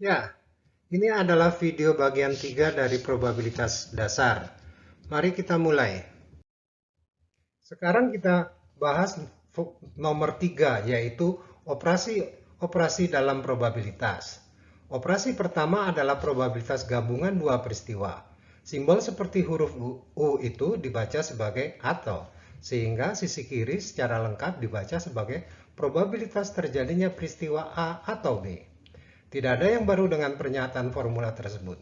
Ya, ini adalah video bagian 3 dari probabilitas dasar. Mari kita mulai. Sekarang kita bahas nomor 3, yaitu operasi dalam probabilitas. Operasi pertama adalah probabilitas gabungan dua peristiwa. Simbol seperti huruf U itu dibaca sebagai atau, sehingga sisi kiri secara lengkap dibaca sebagai probabilitas terjadinya peristiwa A atau B. Tidak ada yang baru dengan pernyataan formula tersebut.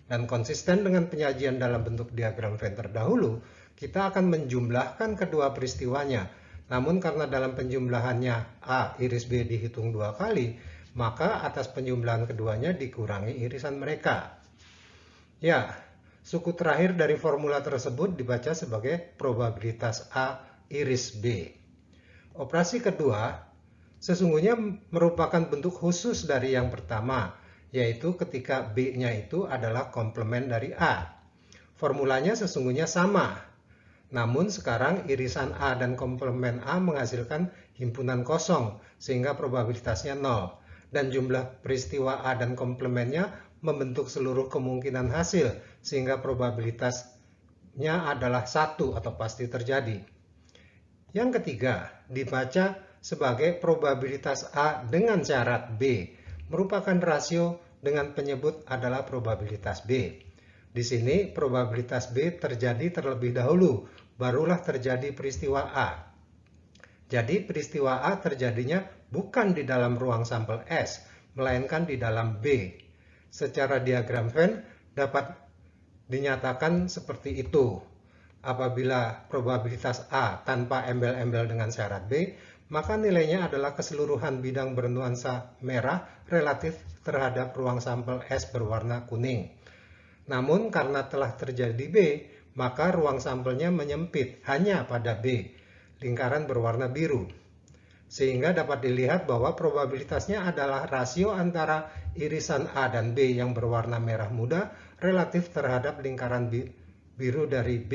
Dan konsisten dengan penyajian dalam bentuk diagram Venn terdahulu, kita akan menjumlahkan kedua peristiwanya. Namun karena dalam penjumlahannya A iris B dihitung 2 kali, maka atas penjumlahan keduanya dikurangi irisan mereka. Ya, suku terakhir dari formula tersebut dibaca sebagai probabilitas A iris B. Operasi kedua sesungguhnya merupakan bentuk khusus dari yang pertama, yaitu ketika B-nya itu adalah komplement dari A. Formulanya sesungguhnya sama, namun sekarang irisan A dan komplement A menghasilkan himpunan kosong, sehingga probabilitasnya 0. Dan jumlah peristiwa A dan komplementnya membentuk seluruh kemungkinan hasil, sehingga probabilitasnya adalah 1 atau pasti terjadi. Yang ketiga, dibaca sebagai probabilitas A dengan syarat B, merupakan rasio dengan penyebut adalah probabilitas B. Di sini probabilitas B terjadi terlebih dahulu, barulah terjadi peristiwa A. Jadi peristiwa A terjadinya bukan di dalam ruang sampel S, melainkan di dalam B. Secara diagram Venn dapat dinyatakan seperti itu. Apabila probabilitas A tanpa embel-embel dengan syarat B, maka nilainya adalah keseluruhan bidang bernuansa merah relatif terhadap ruang sampel S berwarna kuning. Namun karena telah terjadi B, maka ruang sampelnya menyempit hanya pada B, lingkaran berwarna biru. Sehingga dapat dilihat bahwa probabilitasnya adalah rasio antara irisan A dan B yang berwarna merah muda relatif terhadap lingkaran biru dari B.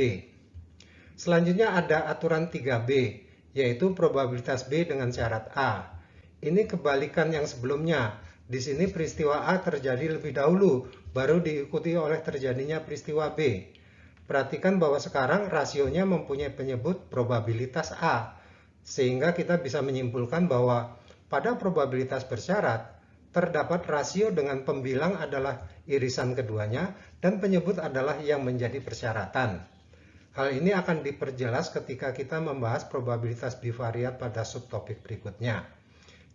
Selanjutnya ada aturan 3B, yaitu probabilitas B dengan syarat A. Ini kebalikan yang sebelumnya. Di sini peristiwa A terjadi lebih dahulu, baru diikuti oleh terjadinya peristiwa B. Perhatikan bahwa sekarang rasionya mempunyai penyebut probabilitas A, sehingga kita bisa menyimpulkan bahwa pada probabilitas bersyarat, terdapat rasio dengan pembilang adalah irisan keduanya dan penyebut adalah yang menjadi persyaratan. Hal ini akan diperjelas ketika kita membahas probabilitas bivariat pada subtopik berikutnya.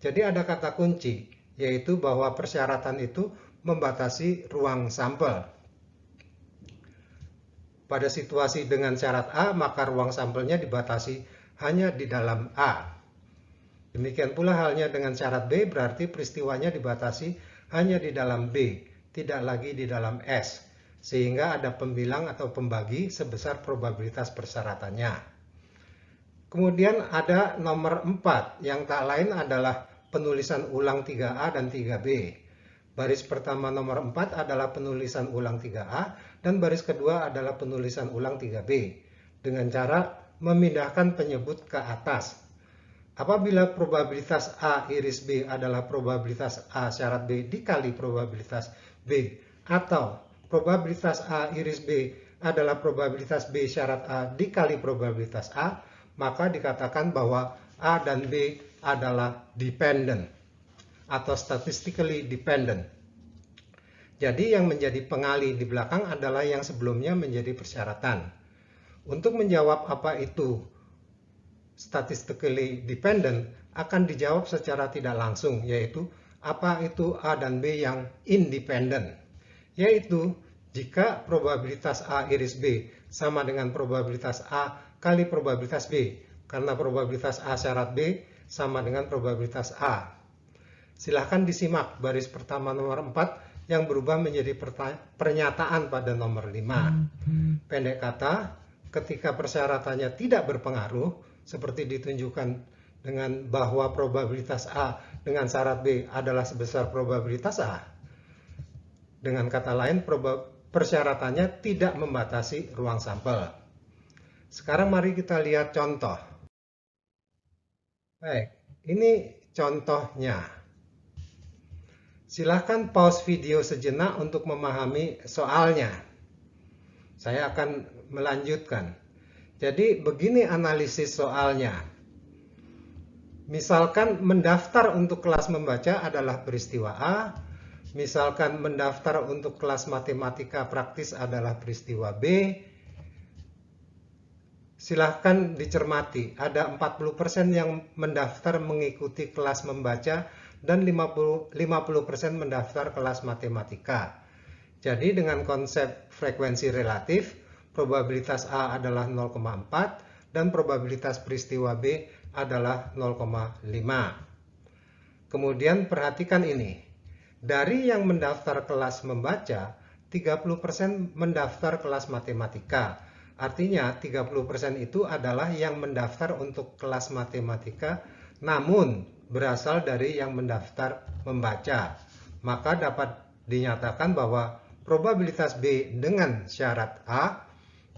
Jadi ada kata kunci, yaitu bahwa persyaratan itu membatasi ruang sampel. Pada situasi dengan syarat A, maka ruang sampelnya dibatasi hanya di dalam A. Demikian pula halnya dengan syarat B, berarti peristiwanya dibatasi hanya di dalam B, tidak lagi di dalam S. Sehingga ada pembilang atau pembagi sebesar probabilitas persyaratannya. Kemudian ada nomor 4, yang tak lain adalah penulisan ulang 3A dan 3B. Baris pertama nomor 4 adalah penulisan ulang 3A, dan baris kedua adalah penulisan ulang 3B, dengan cara memindahkan penyebut ke atas. Apabila probabilitas A iris B adalah probabilitas A syarat B dikali probabilitas B, atau probabilitas A iris B adalah probabilitas B syarat A dikali probabilitas A, maka dikatakan bahwa A dan B adalah dependent atau statistically dependent. Jadi yang menjadi pengali di belakang adalah yang sebelumnya menjadi persyaratan. Untuk menjawab apa itu statistically dependent akan dijawab secara tidak langsung, yaitu apa itu A dan B yang independent. Yaitu jika probabilitas A iris B sama dengan probabilitas A kali probabilitas B, karena probabilitas A syarat B sama dengan probabilitas A. Silahkan disimak baris pertama nomor 4 yang berubah menjadi pernyataan pada nomor 5. Pendek kata, ketika persyaratannya tidak berpengaruh, seperti ditunjukkan dengan bahwa probabilitas A dengan syarat B adalah sebesar probabilitas A. Dengan kata lain, persyaratannya tidak membatasi ruang sampel. Sekarang mari kita lihat contoh. Baik, ini contohnya. Silahkan pause video sejenak untuk memahami soalnya. Saya akan melanjutkan. Jadi begini analisis soalnya. Misalkan mendaftar untuk kelas membaca adalah peristiwa A. Misalkan mendaftar untuk kelas matematika praktis adalah peristiwa B. Silahkan dicermati, ada 40% yang mendaftar mengikuti kelas membaca dan 50% mendaftar kelas matematika. Jadi dengan konsep frekuensi relatif, probabilitas A adalah 0,4 dan probabilitas peristiwa B adalah 0,5. Kemudian perhatikan ini, dari yang mendaftar kelas membaca, 30% mendaftar kelas matematika. Artinya 30% itu adalah yang mendaftar untuk kelas matematika namun berasal dari yang mendaftar membaca. Maka dapat dinyatakan bahwa probabilitas B dengan syarat A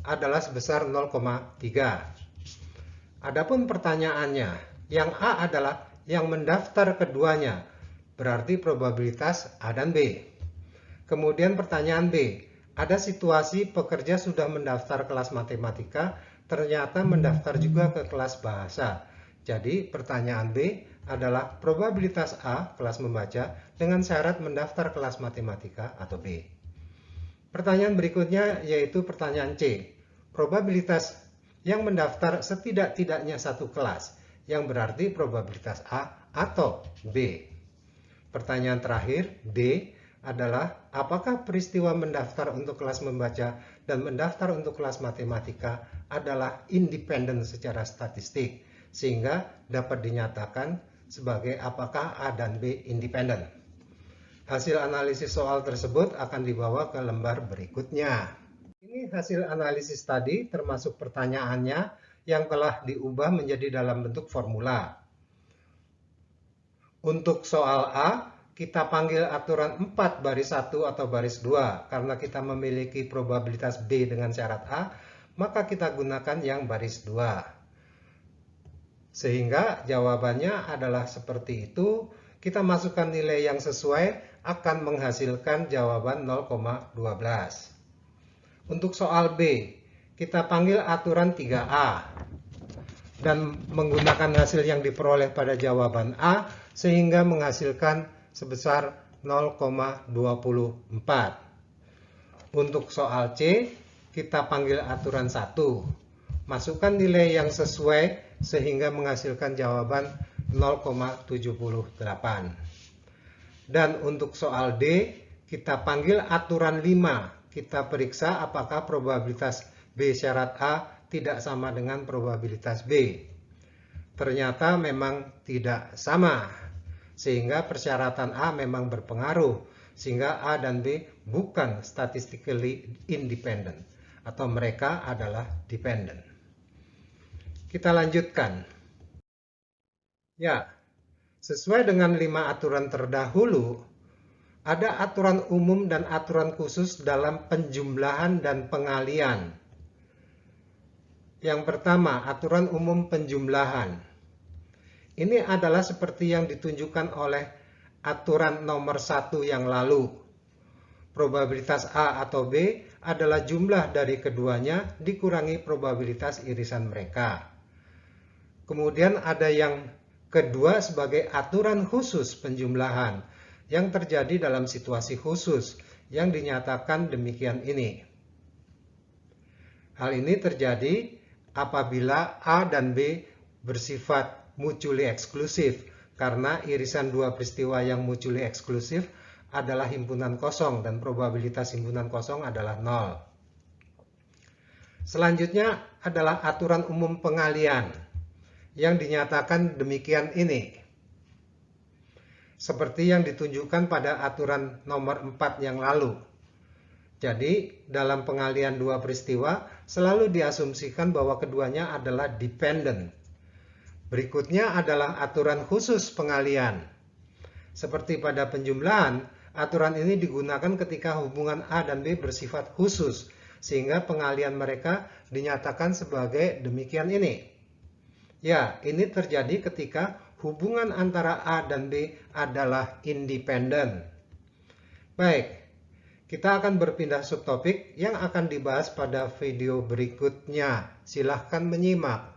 adalah sebesar 0,3. Adapun pertanyaannya, yang A adalah yang mendaftar keduanya, berarti probabilitas A dan B. Kemudian pertanyaan B, ada situasi pekerja sudah mendaftar kelas matematika, ternyata mendaftar juga ke kelas bahasa. Jadi pertanyaan B adalah probabilitas A, kelas membaca, dengan syarat mendaftar kelas matematika atau B. Pertanyaan berikutnya yaitu pertanyaan C. Probabilitas yang mendaftar setidak-tidaknya satu kelas, yang berarti probabilitas A atau B. Pertanyaan terakhir, D, adalah apakah peristiwa mendaftar untuk kelas membaca dan mendaftar untuk kelas matematika adalah independen secara statistik, sehingga dapat dinyatakan sebagai apakah A dan B independen. Hasil analisis soal tersebut akan dibawa ke lembar berikutnya. Ini hasil analisis tadi termasuk pertanyaannya yang telah diubah menjadi dalam bentuk formula. Untuk soal A, kita panggil aturan 4 baris 1 atau baris 2. Karena kita memiliki probabilitas B dengan syarat A, maka kita gunakan yang baris 2. Sehingga jawabannya adalah seperti itu. Kita masukkan nilai yang sesuai akan menghasilkan jawaban 0,12. Untuk soal B, kita panggil aturan 3A. Dan menggunakan hasil yang diperoleh pada jawaban A, sehingga menghasilkan sebesar 0,24. Untuk soal C, kita panggil aturan 1. Masukkan nilai yang sesuai sehingga menghasilkan jawaban 0,78. Dan untuk soal D, kita panggil aturan 5. Kita periksa apakah probabilitas B syarat A tidak sama dengan probabilitas B. Ternyata memang tidak sama. Sehingga persyaratan A memang berpengaruh, sehingga A dan B bukan statistically independent, atau mereka adalah dependent. Kita lanjutkan. Ya, sesuai dengan 5 aturan terdahulu, ada aturan umum dan aturan khusus dalam penjumlahan dan pengalian. Yang pertama, aturan umum penjumlahan. Ini adalah seperti yang ditunjukkan oleh aturan nomor 1 yang lalu. Probabilitas A atau B adalah jumlah dari keduanya dikurangi probabilitas irisan mereka. Kemudian ada yang kedua sebagai aturan khusus penjumlahan yang terjadi dalam situasi khusus yang dinyatakan demikian ini. Hal ini terjadi apabila A dan B bersifat mutually eksklusif, karena irisan dua peristiwa yang mutually eksklusif adalah himpunan kosong dan probabilitas himpunan kosong adalah 0. Selanjutnya adalah aturan umum pengalian yang dinyatakan demikian ini. Seperti yang ditunjukkan pada aturan nomor 4 yang lalu. Jadi dalam pengalian dua peristiwa selalu diasumsikan bahwa keduanya adalah dependent. Berikutnya adalah aturan khusus pengalian. Seperti pada penjumlahan, aturan ini digunakan ketika hubungan A dan B bersifat khusus, sehingga pengalian mereka dinyatakan sebagai demikian ini. Ya, ini terjadi ketika hubungan antara A dan B adalah independen. Baik, kita akan berpindah subtopik yang akan dibahas pada video berikutnya. Silahkan menyimak.